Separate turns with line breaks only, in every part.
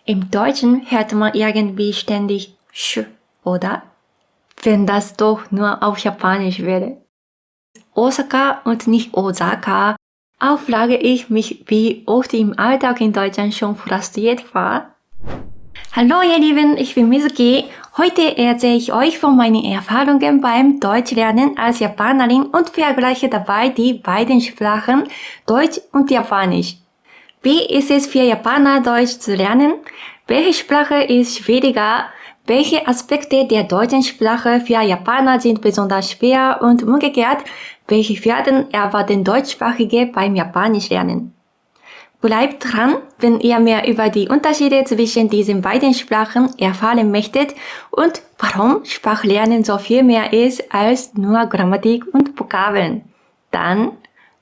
Im Deutschen hört man irgendwie ständig sch, oder? Wenn das doch nur auf Japanisch wäre. Osaka und nicht Osaka. Auch frage ich mich, wie oft ich im Alltag in Deutschland schon frustriert war. Hallo ihr Lieben, ich bin Mizuki. Heute erzähle ich euch von meinen Erfahrungen beim Deutschlernen als Japanerin und vergleiche dabei die beiden Sprachen Deutsch und Japanisch. Wie ist es für Japaner Deutsch zu lernen? Welche Sprache ist schwieriger? Welche Aspekte der deutschen Sprache für Japaner sind besonders schwer und umgekehrt, welche Hürden erwarten Deutschsprachige beim Japanisch lernen? Bleibt dran, wenn ihr mehr über die Unterschiede zwischen diesen beiden Sprachen erfahren möchtet und warum Sprachlernen so viel mehr ist als nur Grammatik und Vokabeln. Dann,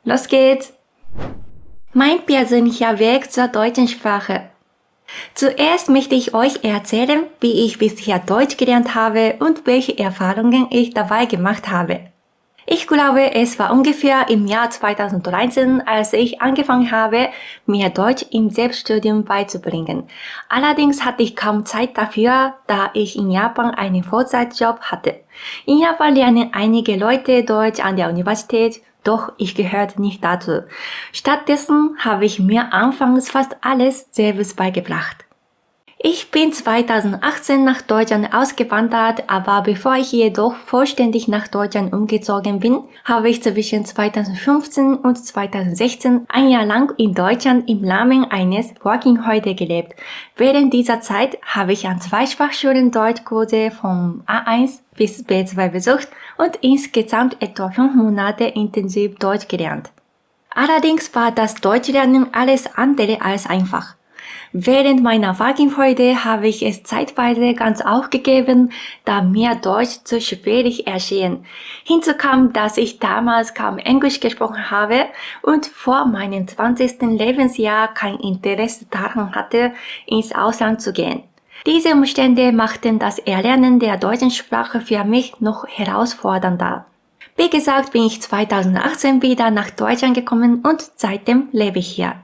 los geht's! Mein persönlicher Weg zur deutschen Sprache. Zuerst möchte ich euch erzählen, wie ich bisher Deutsch gelernt habe und welche Erfahrungen ich dabei gemacht habe. Ich glaube, es war ungefähr im Jahr 2013, als ich angefangen habe, mir Deutsch im Selbststudium beizubringen. Allerdings hatte ich kaum Zeit dafür, da ich in Japan einen Vollzeitjob hatte. In Japan lernen einige Leute Deutsch an der Universität, doch ich gehörte nicht dazu. Stattdessen habe ich mir anfangs fast alles selbst beigebracht. Ich bin 2018 nach Deutschland ausgewandert, aber bevor ich jedoch vollständig nach Deutschland umgezogen bin, habe ich zwischen 2015 und 2016 ein Jahr lang in Deutschland im Rahmen eines Working Holiday gelebt. Während dieser Zeit habe ich an 2 Sprachschulen Deutschkurse von A1 bis B2 besucht und insgesamt etwa 5 Monate intensiv Deutsch gelernt. Allerdings war das Deutschlernen alles andere als einfach. Während meiner Working Holiday habe ich es zeitweise ganz aufgegeben, da mir Deutsch zu schwierig erschien. Hinzu kam, dass ich damals kaum Englisch gesprochen habe und vor meinem 20. Lebensjahr kein Interesse daran hatte, ins Ausland zu gehen. Diese Umstände machten das Erlernen der deutschen Sprache für mich noch herausfordernder. Wie gesagt, bin ich 2018 wieder nach Deutschland gekommen und seitdem lebe ich hier.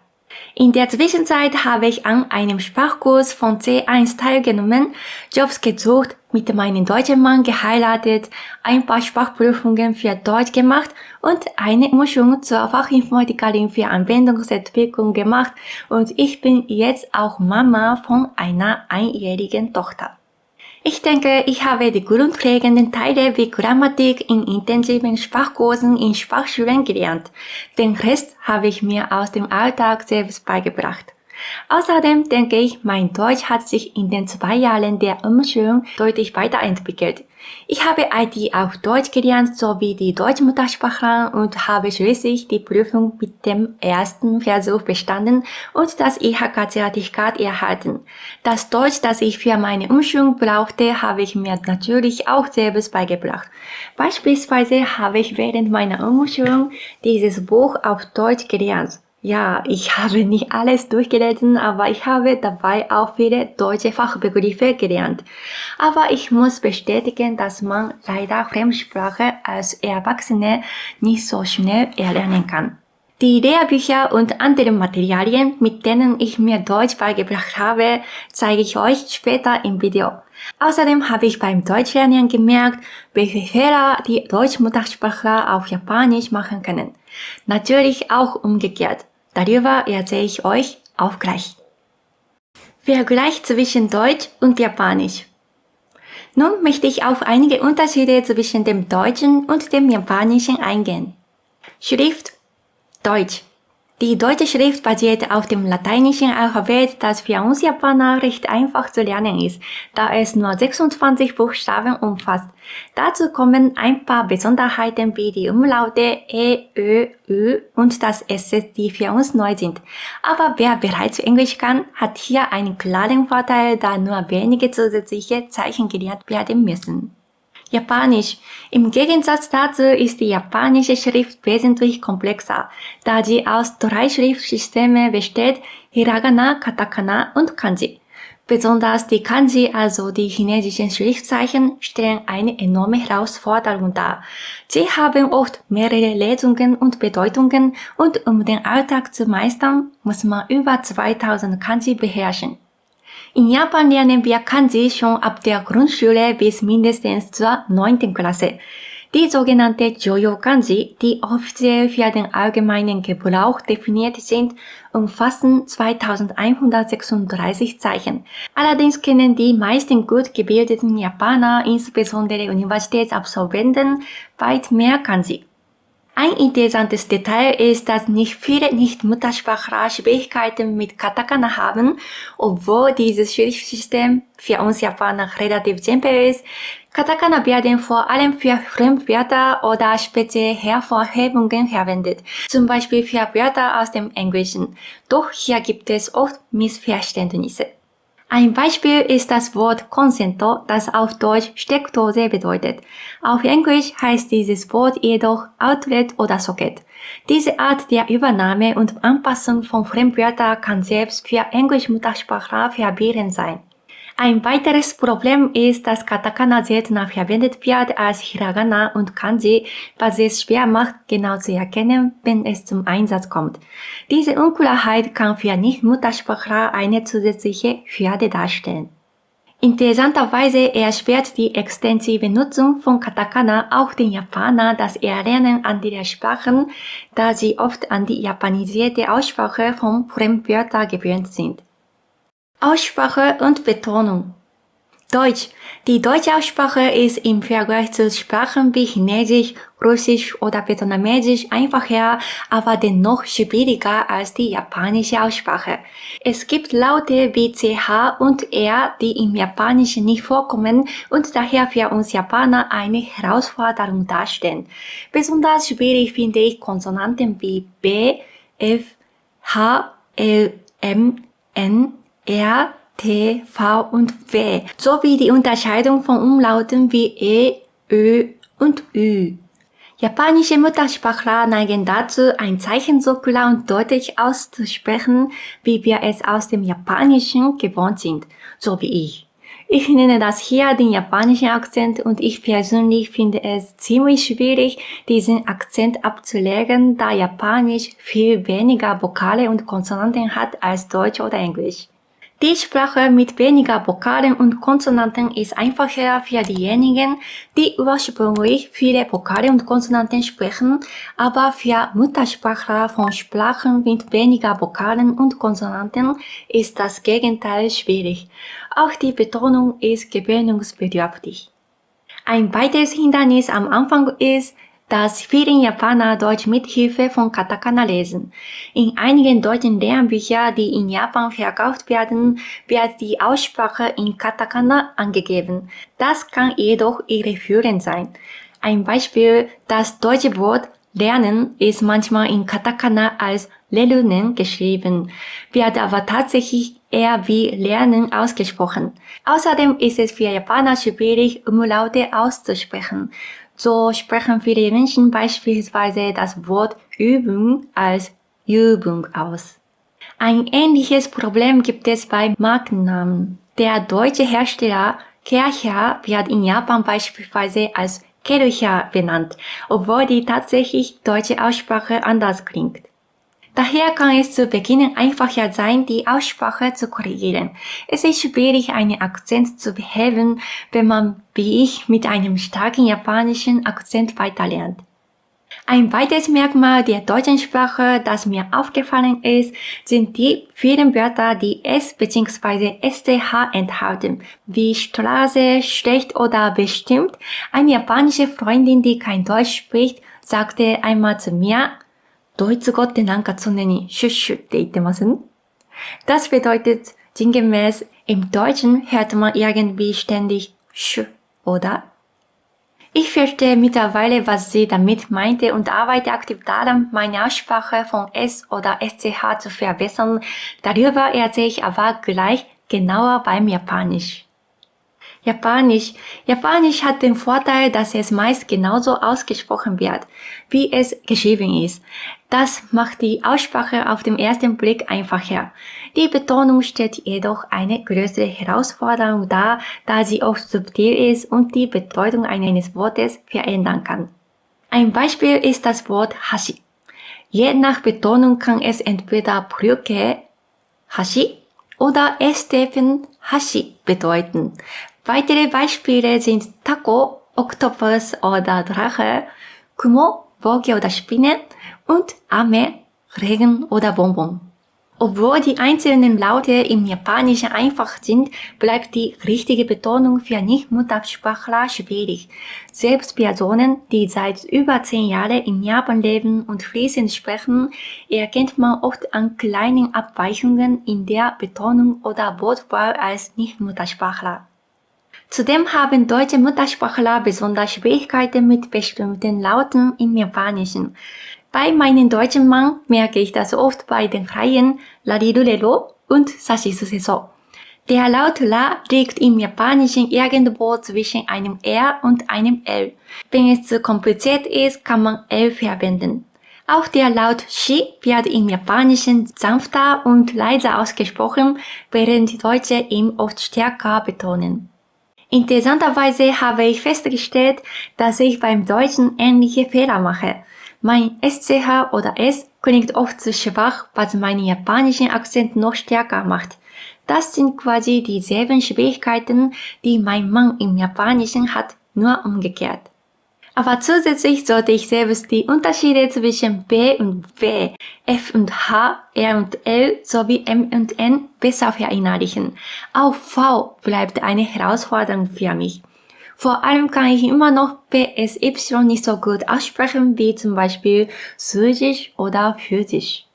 In der Zwischenzeit habe ich an einem Sprachkurs von C1 teilgenommen, Jobs gesucht, mit meinem deutschen Mann geheiratet, ein paar Sprachprüfungen für Deutsch gemacht und eine Umschulung zur Fachinformatikerin für Anwendungsentwicklung gemacht und ich bin jetzt auch Mama von einer einjährigen Tochter. Ich denke, ich habe die grundlegenden Teile wie Grammatik in intensiven Sprachkursen in Sprachschulen gelernt. Den Rest habe ich mir aus dem Alltag selbst beigebracht. Außerdem denke ich, mein Deutsch hat sich in den 2 Jahren der Umschulung deutlich weiterentwickelt. Ich habe IT auf Deutsch gelernt sowie die Deutschmuttersprachler und habe schließlich die Prüfung mit dem ersten Versuch bestanden und das IHK-Zertifikat erhalten. Das Deutsch, das ich für meine Umschulung brauchte, habe ich mir natürlich auch selbst beigebracht. Beispielsweise habe ich während meiner Umschulung dieses Buch auf Deutsch gelernt. Ja, ich habe nicht alles durchgelesen, aber ich habe dabei auch viele deutsche Fachbegriffe gelernt. Aber ich muss bestätigen, dass man leider Fremdsprache als Erwachsene nicht so schnell erlernen kann. Die Lehrbücher und andere Materialien, mit denen ich mir Deutsch beigebracht habe, zeige ich euch später im Video. Außerdem habe ich beim Deutschlernen gemerkt, welche Fehler die Deutschmuttersprachler auf Japanisch machen können. Natürlich auch umgekehrt. Darüber erzähle ich euch auch gleich. Vergleich zwischen Deutsch und Japanisch. Nun möchte ich auf einige Unterschiede zwischen dem Deutschen und dem Japanischen eingehen. Schrift Deutsch. Die deutsche Schrift basiert auf dem lateinischen Alphabet, das für uns Japaner recht einfach zu lernen ist, da es nur 26 Buchstaben umfasst. Dazu kommen ein paar Besonderheiten wie die Umlaute E, Ö, Ü und das S, die für uns neu sind. Aber wer bereits Englisch kann, hat hier einen klaren Vorteil, da nur wenige zusätzliche Zeichen gelernt werden müssen. Japanisch. Im Gegensatz dazu ist die japanische Schrift wesentlich komplexer, da sie aus 3 Schriftsystemen besteht, Hiragana, Katakana und Kanji. Besonders die Kanji, also die chinesischen Schriftzeichen, stellen eine enorme Herausforderung dar. Sie haben oft mehrere Lesungen und Bedeutungen und um den Alltag zu meistern, muss man über 2000 Kanji beherrschen. In Japan lernen wir Kanji schon ab der Grundschule bis mindestens zur 9. Klasse. Die sogenannte Joyo-Kanji, die offiziell für den allgemeinen Gebrauch definiert sind, umfassen 2136 Zeichen. Allerdings kennen die meisten gut gebildeten Japaner, insbesondere Universitätsabsolventen, weit mehr Kanji. Ein interessantes Detail ist, dass nicht viele Nicht-Muttersprachler Schwierigkeiten mit Katakana haben, obwohl dieses Schriftsystem für uns Japaner relativ simpel ist. Katakana werden vor allem für Fremdwörter oder spezielle Hervorhebungen verwendet, zum Beispiel für Wörter aus dem Englischen. Doch hier gibt es oft Missverständnisse. Ein Beispiel ist das Wort Consento, das auf Deutsch Steckdose bedeutet. Auf Englisch heißt dieses Wort jedoch Outlet oder Socket. Diese Art der Übernahme und Anpassung von Fremdwörtern kann selbst für Englisch-Muttersprachler verwirrend sein. Ein weiteres Problem ist, dass Katakana seltener verwendet wird als Hiragana und Kanji, was es schwer macht, genau zu erkennen, wenn es zum Einsatz kommt. Diese Unklarheit kann für Nicht-Muttersprachler eine zusätzliche Hürde darstellen. Interessanterweise erschwert die extensive Nutzung von Katakana auch den Japanern das Erlernen anderer Sprachen, da sie oft an die japanisierte Aussprache von Fremdwörtern gewöhnt sind. Aussprache und Betonung. Deutsch. Die deutsche Aussprache ist im Vergleich zu Sprachen wie Chinesisch, Russisch oder Vietnamesisch einfacher, aber dennoch schwieriger als die japanische Aussprache. Es gibt Laute wie CH und R, die im Japanischen nicht vorkommen und daher für uns Japaner eine Herausforderung darstellen. Besonders schwierig finde ich Konsonanten wie B, F, H, L, M, N, R, T, V und W, sowie die Unterscheidung von Umlauten wie E, Ö und Ü. Japanische Muttersprachler neigen dazu, ein Zeichen so klar und deutlich auszusprechen, wie wir es aus dem Japanischen gewohnt sind, so wie ich. Ich nenne das hier den japanischen Akzent und ich persönlich finde es ziemlich schwierig, diesen Akzent abzulegen, da Japanisch viel weniger Vokale und Konsonanten hat als Deutsch oder Englisch. Die Sprache mit weniger Vokalen und Konsonanten ist einfacher für diejenigen, die ursprünglich viele Vokale und Konsonanten sprechen, aber für Muttersprachler von Sprachen mit weniger Vokalen und Konsonanten ist das Gegenteil schwierig. Auch die Betonung ist gewöhnungsbedürftig. Ein weiteres Hindernis am Anfang ist, dass viele Japaner Deutsch mit Hilfe von Katakana lesen. In einigen deutschen Lernbüchern, die in Japan verkauft werden, wird die Aussprache in Katakana angegeben. Das kann jedoch irreführend sein. Ein Beispiel, das deutsche Wort Lernen ist manchmal in Katakana als Lerunen geschrieben, wird aber tatsächlich eher wie Lernen ausgesprochen. Außerdem ist es für Japaner schwierig, Umlaute auszusprechen. So sprechen viele Menschen beispielsweise das Wort Übung als Übung aus. Ein ähnliches Problem gibt es bei Markennamen. Der deutsche Hersteller Kärcher wird in Japan beispielsweise als Kärcher benannt, obwohl die tatsächlich deutsche Aussprache anders klingt. Daher kann es zu Beginn einfacher sein, die Aussprache zu korrigieren. Es ist schwierig, einen Akzent zu beheben, wenn man, wie ich, mit einem starken japanischen Akzent weiterlernt. Ein weiteres Merkmal der deutschen Sprache, das mir aufgefallen ist, sind die vielen Wörter, die S bzw. SCH enthalten, wie Straße, schlecht oder bestimmt. Eine japanische Freundin, die kein Deutsch spricht, sagte einmal zu mir, ドイツ語ってなんか常にシュッシュって言ってます? Das bedeutet sinngemäß, im Deutschen hört man irgendwie ständig sch, oder? Ich verstehe mittlerweile, was sie damit meinte und arbeite aktiv daran, meine Aussprache von S oder SCH zu verbessern. Darüber erzähle ich aber gleich genauer beim Japanisch. Japanisch hat den Vorteil, dass es meist genauso ausgesprochen wird, wie es geschrieben ist. Das macht die Aussprache auf den ersten Blick einfacher. Die Betonung stellt jedoch eine größere Herausforderung dar, da sie oft subtil ist und die Bedeutung eines Wortes verändern kann. Ein Beispiel ist das Wort Hashi. Je nach Betonung kann es entweder Brücke, Hashi, oder Estepen, Hashi bedeuten. Weitere Beispiele sind Taco, Oktopus oder Drache, Kumo, Wolke oder Spinne und Ame, Regen oder Bonbon. Obwohl die einzelnen Laute im Japanischen einfach sind, bleibt die richtige Betonung für Nicht-Muttersprachler schwierig. Selbst Personen, die seit über 10 Jahren in Japan leben und fließend sprechen, erkennt man oft an kleinen Abweichungen in der Betonung oder Wortwahl als Nicht-Muttersprachler. Zudem haben deutsche Muttersprachler besonders Schwierigkeiten mit bestimmten Lauten im Japanischen. Bei meinem deutschen Mann merke ich das oft bei den Reihen Larirurero und Sashisuseso. Der Laut La liegt im Japanischen irgendwo zwischen einem R und einem L. Wenn es zu kompliziert ist, kann man L verwenden. Auch der Laut Shi wird im Japanischen sanfter und leiser ausgesprochen, während die Deutschen ihn oft stärker betonen. Interessanterweise habe ich festgestellt, dass ich beim Deutschen ähnliche Fehler mache. Mein SCH oder S klingt oft zu schwach, was meinen japanischen Akzent noch stärker macht. Das sind quasi dieselben Schwierigkeiten, die mein Mann im Japanischen hat, nur umgekehrt. Aber zusätzlich sollte ich selbst die Unterschiede zwischen B und W, F und H, R und L sowie M und N besser verinnerlichen. Auch V bleibt eine Herausforderung für mich. Vor allem kann ich immer noch PSY nicht so gut aussprechen wie zum Beispiel Psychisch oder Physisch.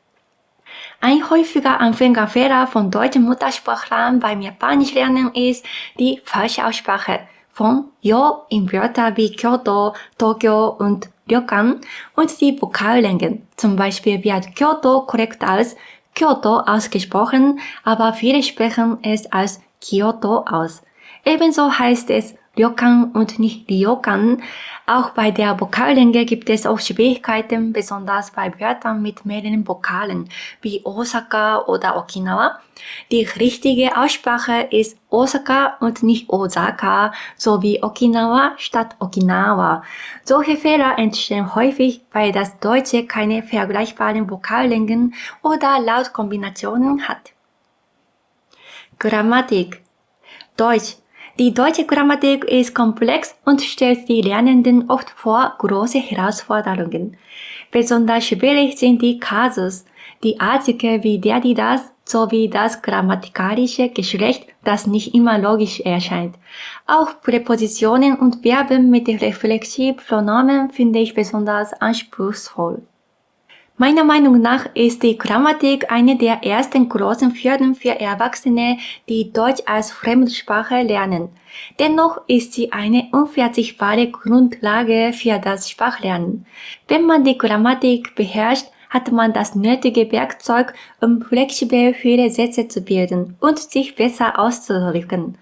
Ein häufiger Anfängerfehler von deutschen Muttersprachlern beim Japanischlernen ist die falsche Aussprache von Yo in Wörter wie Kyoto, Tokio und Ryokan und die Vokallängen. Zum Beispiel wird Kyoto korrekt als Kyoto ausgesprochen, aber viele sprechen es als Kyoto aus. Ebenso heißt es Ryokan und nicht Ryokan. Auch bei der Vokallänge gibt es auch Schwierigkeiten, besonders bei Wörtern mit mehreren Vokalen, wie Osaka oder Okinawa. Die richtige Aussprache ist Osaka und nicht Osaka, sowie Okinawa statt Okinawa. Solche Fehler entstehen häufig, weil das Deutsche keine vergleichbaren Vokallängen oder Lautkombinationen hat. Grammatik. Deutsch. Die deutsche Grammatik ist komplex und stellt die Lernenden oft vor große Herausforderungen. Besonders schwierig sind die Kasus, die Artikel wie der, die, das, sowie das grammatikalische Geschlecht, das nicht immer logisch erscheint. Auch Präpositionen und Verben mit Reflexivpronomen finde ich besonders anspruchsvoll. Meiner Meinung nach ist die Grammatik eine der ersten großen Hürden für Erwachsene, die Deutsch als Fremdsprache lernen. Dennoch ist sie eine unverzichtbare Grundlage für das Sprachlernen. Wenn man die Grammatik beherrscht, hat man das nötige Werkzeug, um flexibel viele Sätze zu bilden und sich besser auszudrücken.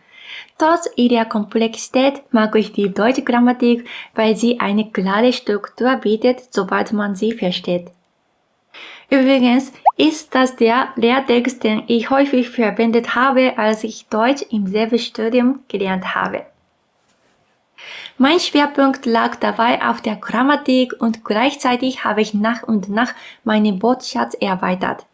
Trotz ihrer Komplexität mag ich die deutsche Grammatik, weil sie eine klare Struktur bietet, sobald man sie versteht. Übrigens ist das der Lehrtext, den ich häufig verwendet habe, als ich Deutsch im Selbststudium gelernt habe. Mein Schwerpunkt lag dabei auf der Grammatik und gleichzeitig habe ich nach und nach meinen Wortschatz erweitert.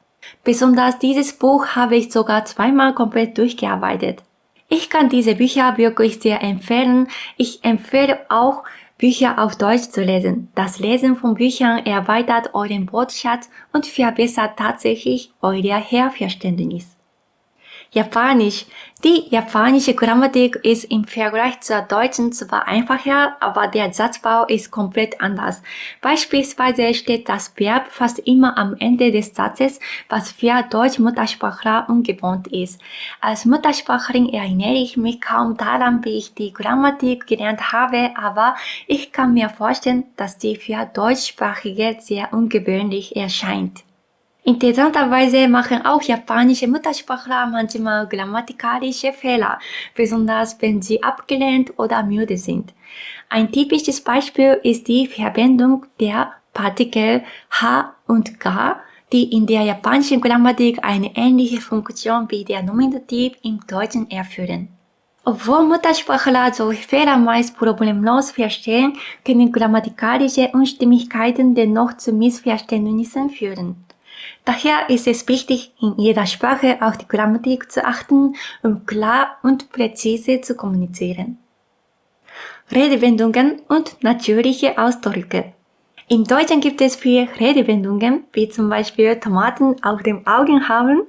Besonders dieses Buch habe ich sogar zweimal komplett durchgearbeitet. Ich kann diese Bücher wirklich sehr empfehlen. Ich empfehle auch, Bücher auf Deutsch zu lesen. Das Lesen von Büchern erweitert euren Wortschatz und verbessert tatsächlich euer Hörverständnis. Japanisch. Die japanische Grammatik ist im Vergleich zur deutschen zwar einfacher, aber der Satzbau ist komplett anders. Beispielsweise steht das Verb fast immer am Ende des Satzes, was für Deutsch-Muttersprachler ungewohnt ist. Als Muttersprachlerin erinnere ich mich kaum daran, wie ich die Grammatik gelernt habe, aber ich kann mir vorstellen, dass die für Deutschsprachige sehr ungewöhnlich erscheint. Interessanterweise machen auch japanische Muttersprachler manchmal grammatikalische Fehler, besonders wenn sie abgelenkt oder müde sind. Ein typisches Beispiel ist die Verwendung der Partikel ha und ga, die in der japanischen Grammatik eine ähnliche Funktion wie der Nominativ im Deutschen erfüllen. Obwohl Muttersprachler solche Fehler meist problemlos verstehen, können grammatikalische Unstimmigkeiten dennoch zu Missverständnissen führen. Daher ist es wichtig, in jeder Sprache auf die Grammatik zu achten, um klar und präzise zu kommunizieren. Redewendungen und natürliche Ausdrücke. Im Deutschen gibt es viele Redewendungen, wie zum Beispiel Tomaten auf den Augen haben.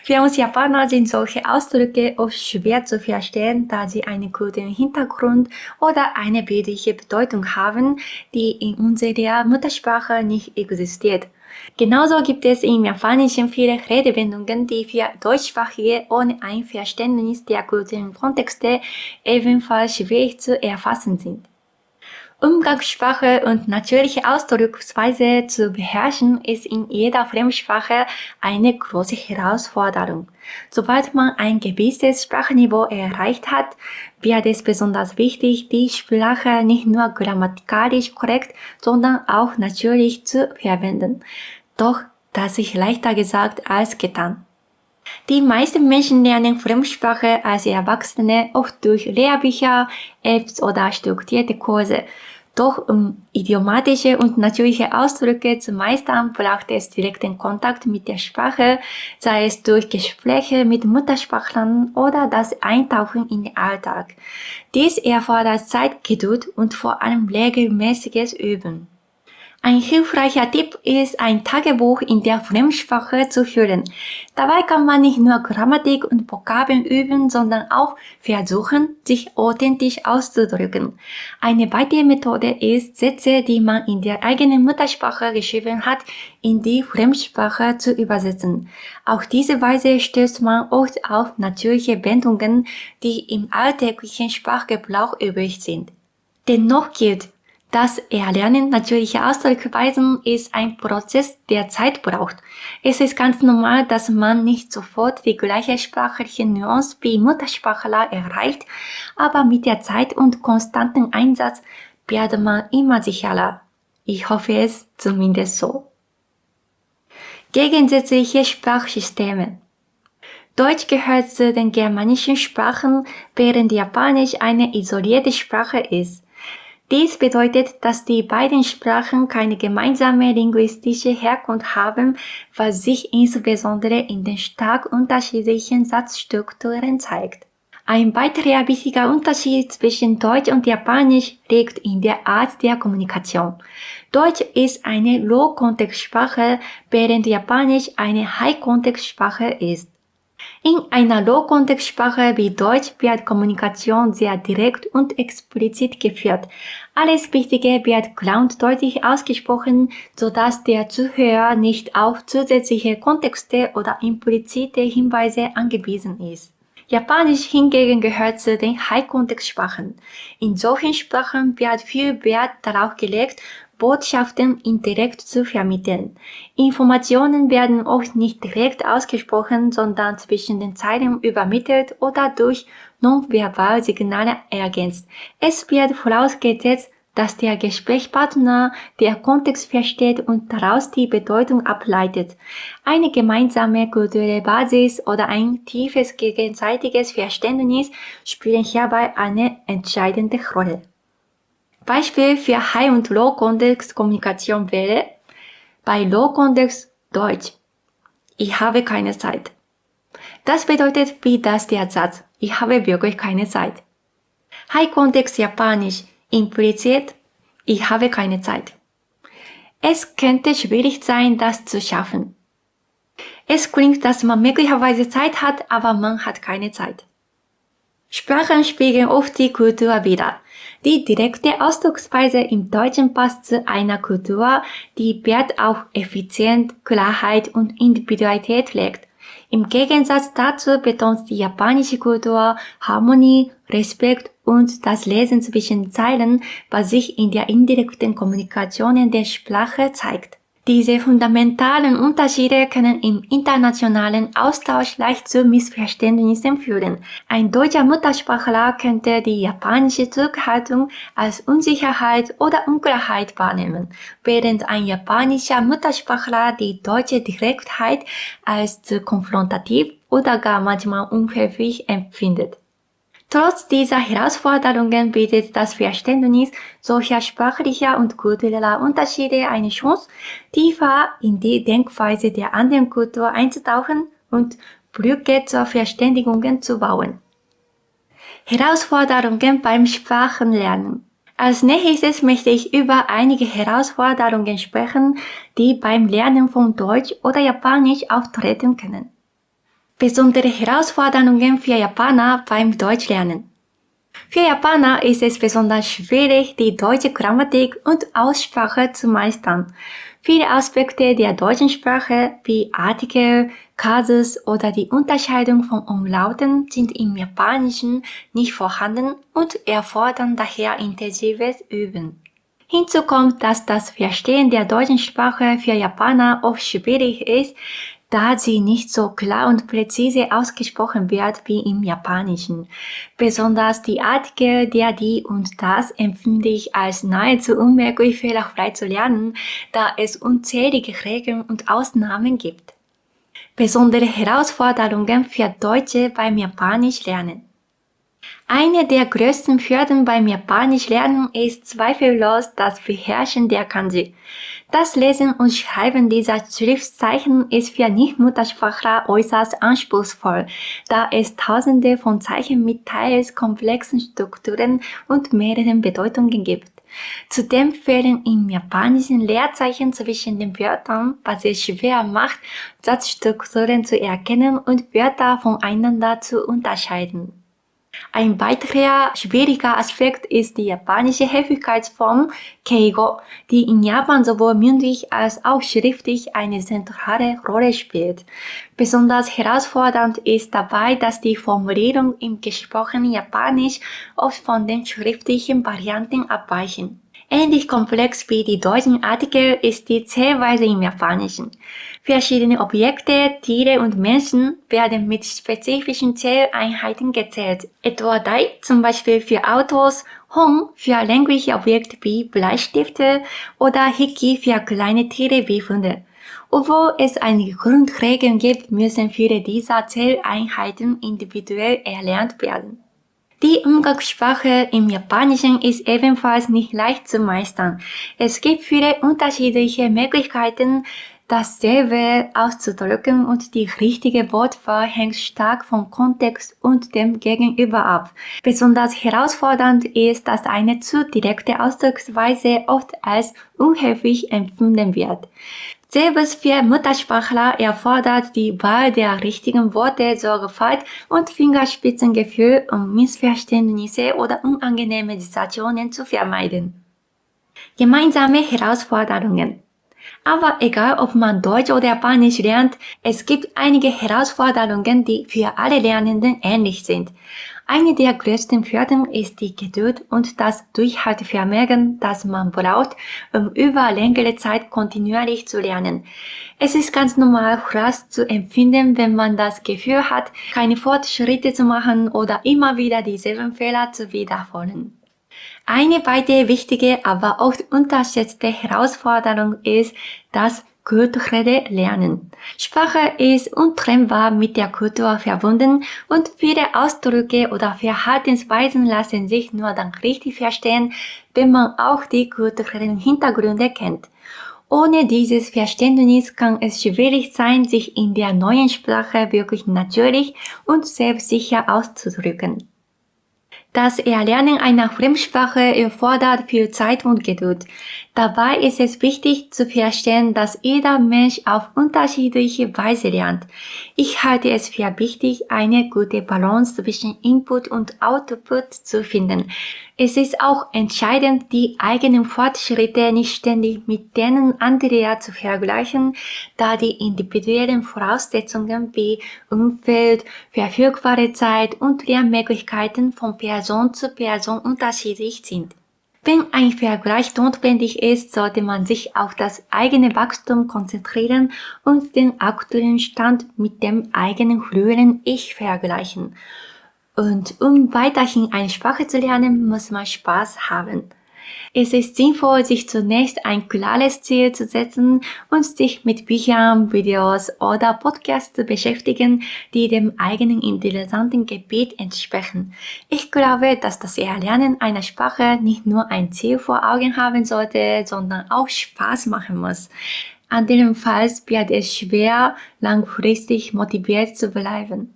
Für uns Japaner sind solche Ausdrücke oft schwer zu verstehen, da sie einen kulturellen Hintergrund oder eine bildliche Bedeutung haben, die in unserer Muttersprache nicht existiert. Genauso gibt es im Japanischen viele Redewendungen, die für Deutschsprachige ohne ein Verständnis der kulturellen Kontexte ebenfalls schwierig zu erfassen sind. Umgangssprache und natürliche Ausdrucksweise zu beherrschen, ist in jeder Fremdsprache eine große Herausforderung. Sobald man ein gewisses Sprachniveau erreicht hat, wird es besonders wichtig, die Sprache nicht nur grammatikalisch korrekt, sondern auch natürlich zu verwenden. Doch das ist leichter gesagt als getan. Die meisten Menschen lernen Fremdsprache als Erwachsene oft durch Lehrbücher, Apps oder strukturierte Kurse. Doch um idiomatische und natürliche Ausdrücke zu meistern, braucht es direkten Kontakt mit der Sprache, sei es durch Gespräche mit Muttersprachlern oder das Eintauchen in den Alltag. Dies erfordert Zeit, Geduld und vor allem regelmäßiges Üben. Ein hilfreicher Tipp ist, ein Tagebuch in der Fremdsprache zu führen. Dabei kann man nicht nur Grammatik und Vokabeln üben, sondern auch versuchen, sich authentisch auszudrücken. Eine weitere Methode ist, Sätze, die man in der eigenen Muttersprache geschrieben hat, in die Fremdsprache zu übersetzen. Auf diese Weise stößt man oft auf natürliche Wendungen, die im alltäglichen Sprachgebrauch übrig sind. Dennoch gilt, das Erlernen natürlicher Ausdrucksweisen ist ein Prozess, der Zeit braucht. Es ist ganz normal, dass man nicht sofort die gleiche sprachliche Nuance wie Muttersprachler erreicht, aber mit der Zeit und konstantem Einsatz wird man immer sicherer. Ich hoffe es zumindest so. Gegensätzliche Sprachsysteme. Deutsch gehört zu den germanischen Sprachen, während Japanisch eine isolierte Sprache ist. Dies bedeutet, dass die beiden Sprachen keine gemeinsame linguistische Herkunft haben, was sich insbesondere in den stark unterschiedlichen Satzstrukturen zeigt. Ein weiterer wichtiger Unterschied zwischen Deutsch und Japanisch liegt in der Art der Kommunikation. Deutsch ist eine Low-Kontext-Sprache, während Japanisch eine High-Kontext-Sprache ist. In einer Low-Kontext-Sprache wie Deutsch wird Kommunikation sehr direkt und explizit geführt. Alles Wichtige wird klar und deutlich ausgesprochen, sodass der Zuhörer nicht auf zusätzliche Kontexte oder implizite Hinweise angewiesen ist. Japanisch hingegen gehört zu den High-Kontext-Sprachen. In solchen Sprachen wird viel Wert darauf gelegt, Botschaften indirekt zu vermitteln. Informationen werden oft nicht direkt ausgesprochen, sondern zwischen den Zeilen übermittelt oder durch Nonverbalsignale ergänzt. Es wird vorausgesetzt, dass der Gesprächspartner den Kontext versteht und daraus die Bedeutung ableitet. Eine gemeinsame kulturelle Basis oder ein tiefes gegenseitiges Verständnis spielen hierbei eine entscheidende Rolle. Beispiel für High- und Low-Kontext-Kommunikation wäre bei Low-Kontext Deutsch. Ich habe keine Zeit. Das bedeutet wie das der Satz. Ich habe wirklich keine Zeit. High-Kontext Japanisch impliziert. Ich habe keine Zeit. Es könnte schwierig sein, das zu schaffen. Es klingt, dass man möglicherweise Zeit hat, aber man hat keine Zeit. Sprachen spiegeln oft die Kultur wider. Die direkte Ausdrucksweise im Deutschen passt zu einer Kultur, die Wert auf Effizienz, Klarheit und Individualität legt. Im Gegensatz dazu betont die japanische Kultur Harmonie, Respekt und das Lesen zwischen Zeilen, was sich in der indirekten Kommunikation der Sprache zeigt. Diese fundamentalen Unterschiede können im internationalen Austausch leicht zu Missverständnissen führen. Ein deutscher Muttersprachler könnte die japanische Zurückhaltung als Unsicherheit oder Unklarheit wahrnehmen, während ein japanischer Muttersprachler die deutsche Direktheit als zu konfrontativ oder gar manchmal unhöflich empfindet. Trotz dieser Herausforderungen bietet das Verständnis solcher sprachlicher und kultureller Unterschiede eine Chance, tiefer in die Denkweise der anderen Kultur einzutauchen und Brücke zur Verständigung zu bauen. Herausforderungen beim Sprachenlernen. Als nächstes möchte ich über einige Herausforderungen sprechen, die beim Lernen von Deutsch oder Japanisch auftreten können. Besondere Herausforderungen für Japaner beim Deutschlernen. Für Japaner ist es besonders schwierig, die deutsche Grammatik und Aussprache zu meistern. Viele Aspekte der deutschen Sprache wie Artikel, Kasus oder die Unterscheidung von Umlauten sind im Japanischen nicht vorhanden und erfordern daher intensives Üben. Hinzu kommt, dass das Verstehen der deutschen Sprache für Japaner oft schwierig ist, da sie nicht so klar und präzise ausgesprochen wird wie im Japanischen. Besonders die Artikel der, die und das empfinde ich als nahezu unmöglich fehlerfrei zu lernen, da es unzählige Regeln und Ausnahmen gibt. Besondere Herausforderungen für Deutsche beim Japanisch lernen. Eine der größten Hürden beim Japanisch lernen ist zweifellos das Beherrschen der Kanji. Das Lesen und Schreiben dieser Schriftzeichen ist für Nicht-Muttersprachler äußerst anspruchsvoll, da es tausende von Zeichen mit teils komplexen Strukturen und mehreren Bedeutungen gibt. Zudem fehlen im Japanischen Leerzeichen zwischen den Wörtern, was es schwer macht, Satzstrukturen zu erkennen und Wörter voneinander zu unterscheiden. Ein weiterer schwieriger Aspekt ist die japanische Höflichkeitsform Keigo, die in Japan sowohl mündlich als auch schriftlich eine zentrale Rolle spielt. Besonders herausfordernd ist dabei, dass die Formulierungen im gesprochenen Japanisch oft von den schriftlichen Varianten abweichen. Ähnlich komplex wie die deutschen Artikel ist die Zählweise im Japanischen. Verschiedene Objekte, Tiere und Menschen werden mit spezifischen Zähleinheiten gezählt. Etwa Dai zum Beispiel für Autos, Hon für längliche Objekte wie Bleistifte oder Hiki für kleine Tiere wie Hunde. Obwohl es einige Grundregeln gibt, müssen viele dieser Zähleinheiten individuell erlernt werden. Die Umgangssprache im Japanischen ist ebenfalls nicht leicht zu meistern. Es gibt viele unterschiedliche Möglichkeiten, dasselbe auszudrücken und die richtige Wortwahl hängt stark vom Kontext und dem Gegenüber ab. Besonders herausfordernd ist, dass eine zu direkte Ausdrucksweise oft als unhöflich empfunden wird. Selbst für Muttersprachler erfordert die Wahl der richtigen Worte Sorgfalt und Fingerspitzengefühl, um Missverständnisse oder unangenehme Situationen zu vermeiden. Gemeinsame Herausforderungen. Aber egal, ob man Deutsch oder Japanisch lernt, es gibt einige Herausforderungen, die für alle Lernenden ähnlich sind. Eine der größten Hürden ist die Geduld und das Durchhaltevermögen, das man braucht, um über längere Zeit kontinuierlich zu lernen. Es ist ganz normal, Frust zu empfinden, wenn man das Gefühl hat, keine Fortschritte zu machen oder immer wieder dieselben Fehler zu wiederholen. Eine weitere wichtige, aber oft unterschätzte Herausforderung ist das kulturelle Lernen. Sprache ist untrennbar mit der Kultur verbunden und viele Ausdrücke oder Verhaltensweisen lassen sich nur dann richtig verstehen, wenn man auch die kulturellen Hintergründe kennt. Ohne dieses Verständnis kann es schwierig sein, sich in der neuen Sprache wirklich natürlich und selbstsicher auszudrücken. Das Erlernen einer Fremdsprache erfordert viel Zeit und Geduld. Dabei ist es wichtig zu verstehen, dass jeder Mensch auf unterschiedliche Weise lernt. Ich halte es für wichtig, eine gute Balance zwischen Input und Output zu finden. Es ist auch entscheidend, die eigenen Fortschritte nicht ständig mit denen anderer zu vergleichen, da die individuellen Voraussetzungen wie Umfeld, verfügbare Zeit und Lernmöglichkeiten von Person zu Person unterschiedlich sind. Wenn ein Vergleich notwendig ist, sollte man sich auf das eigene Wachstum konzentrieren und den aktuellen Stand mit dem eigenen früheren Ich vergleichen. Und um weiterhin eine Sprache zu lernen, muss man Spaß haben. Es ist sinnvoll, sich zunächst ein klares Ziel zu setzen und sich mit Büchern, Videos oder Podcasts zu beschäftigen, die dem eigenen interessanten Gebiet entsprechen. Ich glaube, dass das Erlernen einer Sprache nicht nur ein Ziel vor Augen haben sollte, sondern auch Spaß machen muss. Andernfalls wird es schwer, langfristig motiviert zu bleiben.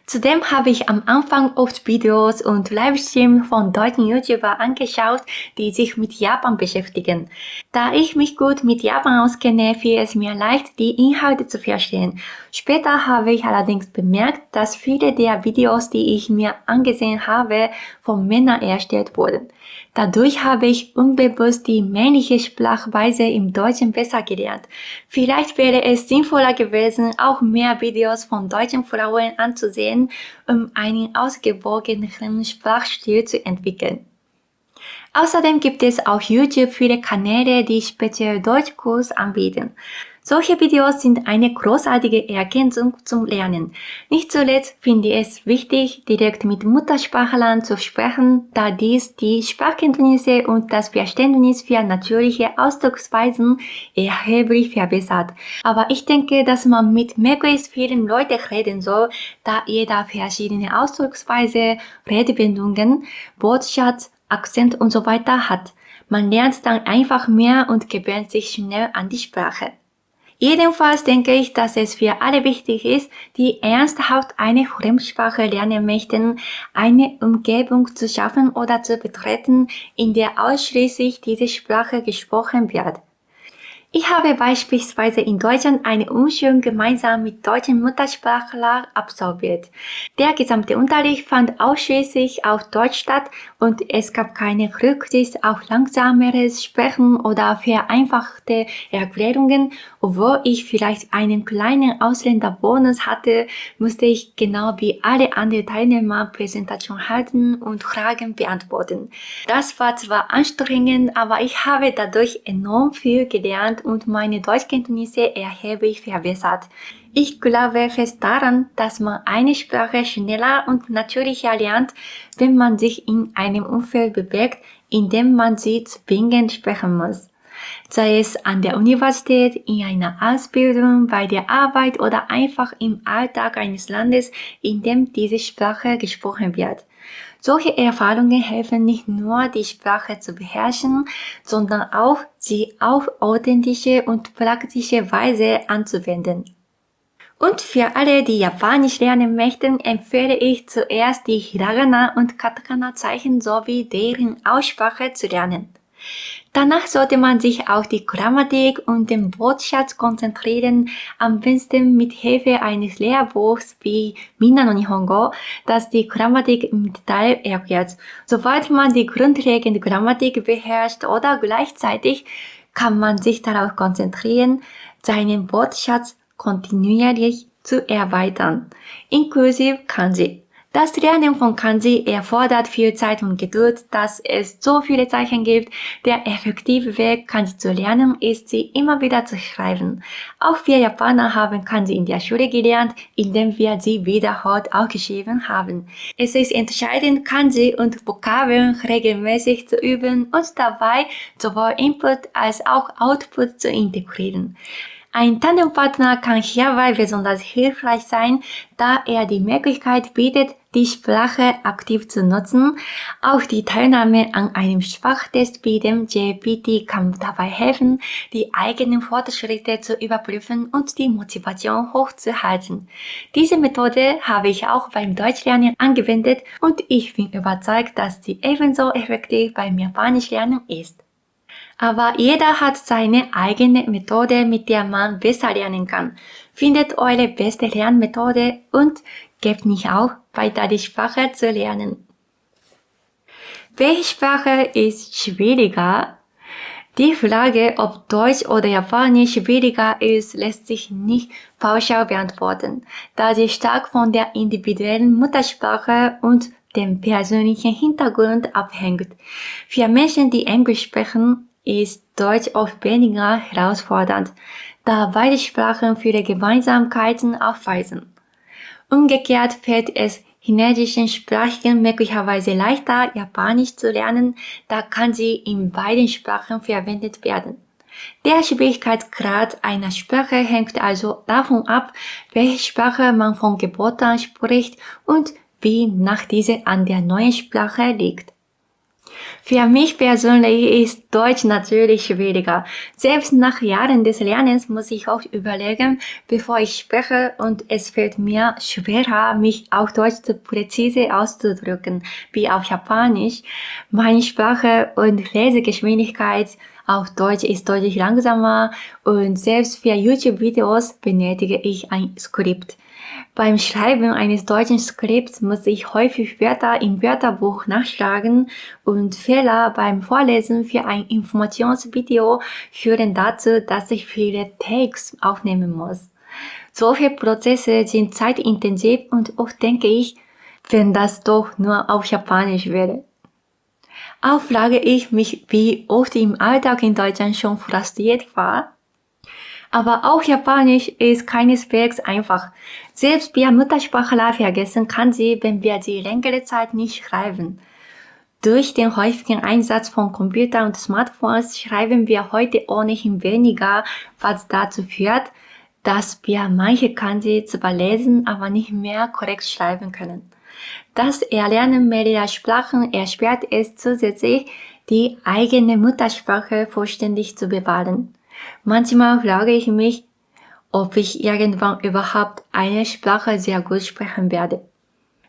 Zudem habe ich am Anfang oft Videos und Livestreams von deutschen YouTubern angeschaut, die sich mit Japan beschäftigen. Da ich mich gut mit Japan auskenne, fiel es mir leicht, die Inhalte zu verstehen. Später habe ich allerdings bemerkt, dass viele der Videos, die ich mir angesehen habe, von Männern erstellt wurden. Dadurch habe ich unbewusst die männliche Sprachweise im Deutschen besser gelernt. Vielleicht wäre es sinnvoller gewesen, auch mehr Videos von deutschen Frauen anzusehen, um einen ausgewogeneren Sprachstil zu entwickeln. Außerdem gibt es auf YouTube viele Kanäle, die speziell Deutschkurs anbieten. Solche Videos sind eine großartige Ergänzung zum Lernen. Nicht zuletzt finde ich es wichtig, direkt mit Muttersprachlern zu sprechen, da dies die Sprachkenntnisse und das Verständnis für natürliche Ausdrucksweisen erheblich verbessert. Aber ich denke, dass man mit möglichst vielen Leuten reden soll, da jeder verschiedene Ausdrucksweise, Redewendungen, Wortschatz, Akzent und so weiter hat. Man lernt dann einfach mehr und gewöhnt sich schnell an die Sprache. Jedenfalls denke ich, dass es für alle wichtig ist, die ernsthaft eine Fremdsprache lernen möchten, eine Umgebung zu schaffen oder zu betreten, in der ausschließlich diese Sprache gesprochen wird. Ich habe beispielsweise in Deutschland eine Umschulung gemeinsam mit deutschen Muttersprachlern absolviert. Der gesamte Unterricht fand ausschließlich auf Deutsch statt und es gab keine Rücksicht auf langsameres Sprechen oder vereinfachte Erklärungen. Obwohl ich vielleicht einen kleinen Ausländerbonus hatte, musste ich genau wie alle anderen Teilnehmer Präsentation halten und Fragen beantworten. Das war zwar anstrengend, aber ich habe dadurch enorm viel gelernt und meine Deutschkenntnisse erheblich verbessert. Ich glaube fest daran, dass man eine Sprache schneller und natürlicher lernt, wenn man sich in einem Umfeld bewegt, in dem man sie zwingend sprechen muss. Sei es an der Universität, in einer Ausbildung, bei der Arbeit oder einfach im Alltag eines Landes, in dem diese Sprache gesprochen wird. Solche Erfahrungen helfen nicht nur, die Sprache zu beherrschen, sondern auch, sie auf authentische und praktische Weise anzuwenden. Und für alle, die Japanisch lernen möchten, empfehle ich zuerst die Hiragana und Katakana-Zeichen sowie deren Aussprache zu lernen. Danach sollte man sich auf die Grammatik und den Wortschatz konzentrieren, am besten mit Hilfe eines Lehrbuchs wie Minna no Nihongo, das die Grammatik im Detail erklärt. Sobald man die grundlegende Grammatik beherrscht oder gleichzeitig, kann man sich darauf konzentrieren, seinen Wortschatz kontinuierlich zu erweitern, inklusive Kanji. Das Lernen von Kanji erfordert viel Zeit und Geduld, dass es so viele Zeichen gibt. Der effektive Weg, Kanji zu lernen, ist, sie immer wieder zu schreiben. Auch wir Japaner haben Kanji in der Schule gelernt, indem wir sie wiederholt aufgeschrieben haben. Es ist entscheidend, Kanji und Vokabeln regelmäßig zu üben und dabei sowohl Input als auch Output zu integrieren. Ein Tandempartner kann hierbei besonders hilfreich sein, da er die Möglichkeit bietet, die Sprache aktiv zu nutzen. Auch die Teilnahme an einem Sprachtest wie dem JPT kann dabei helfen, die eigenen Fortschritte zu überprüfen und die Motivation hochzuhalten. Diese Methode habe ich auch beim Deutschlernen angewendet und ich bin überzeugt, dass sie ebenso effektiv beim Japanischlernen ist. Aber jeder hat seine eigene Methode, mit der man besser lernen kann. Findet eure beste Lernmethode und gebt nicht auf, weiter die Sprache zu lernen. Welche Sprache ist schwieriger? Die Frage, ob Deutsch oder Japanisch schwieriger ist, lässt sich nicht pauschal beantworten, da sie stark von der individuellen Muttersprache und dem persönlichen Hintergrund abhängt. Für Menschen, die Englisch sprechen, ist Deutsch oft weniger herausfordernd, da beide Sprachen viele Gemeinsamkeiten aufweisen. Umgekehrt fällt es chinesischen Sprachen möglicherweise leichter, Japanisch zu lernen, da kann sie in beiden Sprachen verwendet werden. Der Schwierigkeitsgrad einer Sprache hängt also davon ab, welche Sprache man von Geburt an spricht und wie nah diese an der neuen Sprache liegt. Für mich persönlich ist Deutsch natürlich schwieriger. Selbst nach Jahren des Lernens muss ich auch überlegen, bevor ich spreche, und es fällt mir schwerer, mich auf Deutsch so präzise auszudrücken wie auf Japanisch. Meine Sprache und Lesegeschwindigkeit auf Deutsch ist deutlich langsamer und selbst für YouTube-Videos benötige ich ein Skript. Beim Schreiben eines deutschen Skripts muss ich häufig Wörter im Wörterbuch nachschlagen und Fehler beim Vorlesen für ein Informationsvideo führen dazu, dass ich viele Takes aufnehmen muss. Solche Prozesse sind zeitintensiv und oft denke ich, wenn das doch nur auf Japanisch wäre. Auch frage ich mich, wie oft ich im Alltag in Deutschland schon frustriert war. Aber auch Japanisch ist keineswegs einfach. Selbst wir Muttersprachler vergessen kann sie, wenn wir sie längere Zeit nicht schreiben. Durch den häufigen Einsatz von Computern und Smartphones schreiben wir heute ohnehin weniger, was dazu führt, dass wir manche Kanji zwar lesen, aber nicht mehr korrekt schreiben können. Das Erlernen mehrerer Sprachen erschwert es zusätzlich, die eigene Muttersprache vollständig zu bewahren. Manchmal frage ich mich, ob ich irgendwann überhaupt eine Sprache sehr gut sprechen werde.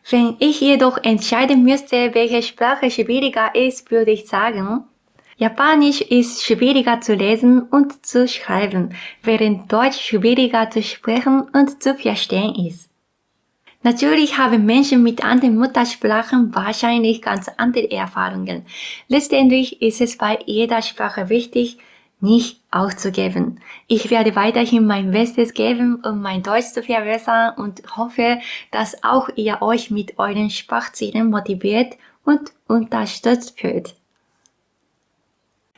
Wenn ich jedoch entscheiden müsste, welche Sprache schwieriger ist, würde ich sagen, Japanisch ist schwieriger zu lesen und zu schreiben, während Deutsch schwieriger zu sprechen und zu verstehen ist. Natürlich haben Menschen mit anderen Muttersprachen wahrscheinlich ganz andere Erfahrungen. Letztendlich ist es bei jeder Sprache wichtig, nicht aufzugeben. Ich werde weiterhin mein Bestes geben, um mein Deutsch zu verbessern und hoffe, dass auch ihr euch mit euren Sprachzielen motiviert und unterstützt fühlt.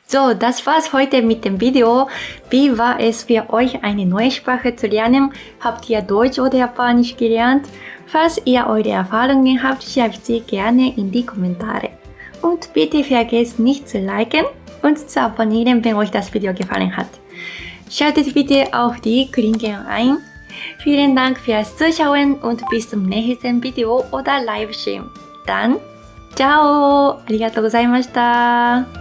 So, das war's heute mit dem Video. Wie war es für euch, eine neue Sprache zu lernen? Habt ihr Deutsch oder Japanisch gelernt? Falls ihr eure Erfahrungen habt, schreibt sie gerne in die Kommentare. Und bitte vergesst nicht zu liken und zu abonnieren, wenn euch das Video gefallen hat. Schaltet bitte auf die Glocke ein. Vielen Dank fürs Zuschauen und bis zum nächsten Video oder Livestream. Dann, ciao! ありがとうございました。